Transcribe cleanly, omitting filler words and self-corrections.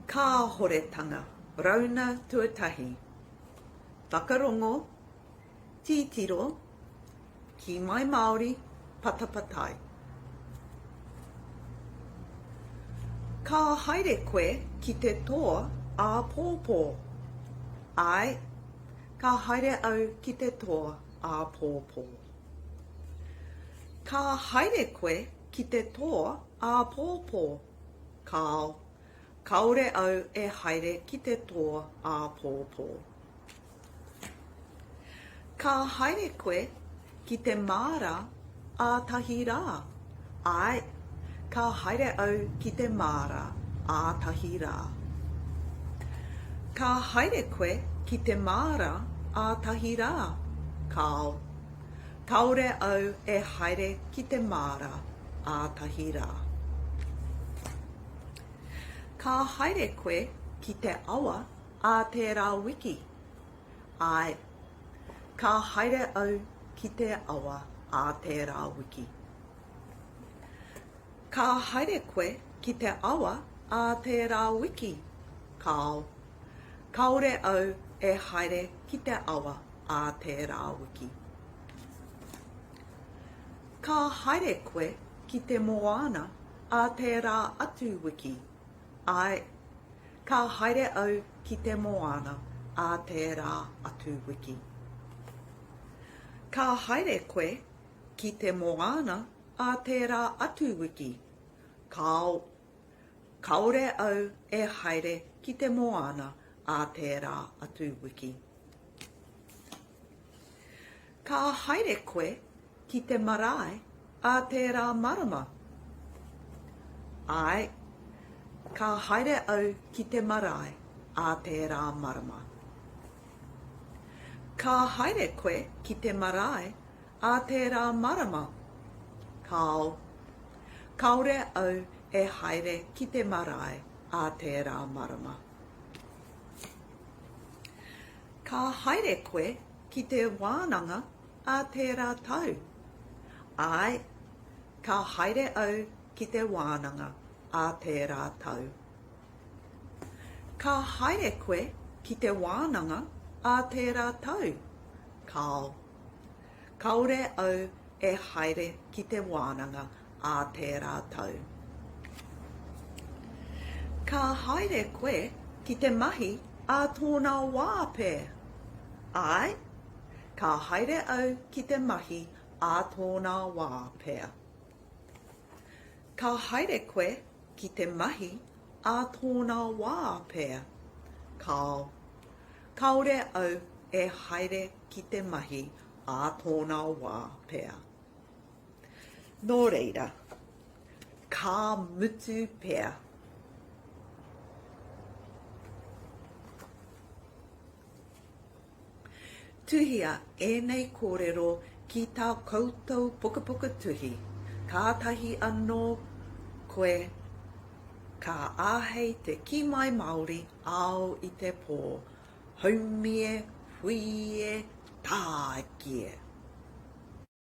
Whakakāhoretanga, Rauna tuatahi, Whakarongo, Titiro, Kiimai Māori Patapatai. Ka haere koe ki te toa a pōpō. Ai, ka haere au ki te toa a pōpō. Ka haere koe ki te toa a pōpō. Kao, kaore au e haere ki te toa a pōpō. Ka haere koe ki te māra a tahi rā. Ai, ka haere au ki te māra a tahi rā. Ka haere koe ki te māra a tahi rā. Kao, kaore au e haere ki te māra a tahi rā. Ka haere koe ki te awa a te rā Wiki. Ai, ka haere au ki te awa a te rā Wiki. Ka haere koe ki te awa a te rā Wiki. Kao, kaore au e haere ki te awa a te rā Wiki. Ka haere koe ki te moana a te rā atu Wiki. Ai, ka haere au ki te moana a te rā atu Wiki. Ka haere koe ki te moana a te rā atu Wiki. Kao, kaore au e haere ki te moana a te rā atu Wiki. Ka haere koe ki te marae a te rā marama. Ai, ka haere au ki te marae a te rā marama. Ka haere koe ki te marae a te rā marama. Kao, kaore au e haere ki te marae a te rā marama. Ka haere koe ki te wānanga a te rā tau. Ai, ka haere au ki te wānanga a te rā tau. Ka haere koe ki te wānanga a te rā tau. Kao, kaore au e haere ki te wānanga a te rā tau. Ka haere koe ki te mahi a tōna wā pē. Ai, ka haere au ki te mahi a tōna wā pē. Ka haere koe ki te mahi a tōna wā pē. Kao, kaore au e haere ki te mahi a tōna wā pē. Nō reira, ka mutu pē. Tuhia ēnei kōrero ki tā koutou pukapuka tuhi. Kātahi anō koe ka āhei te Kiimai Māori Aoitepö. Haumie, huie, tākie.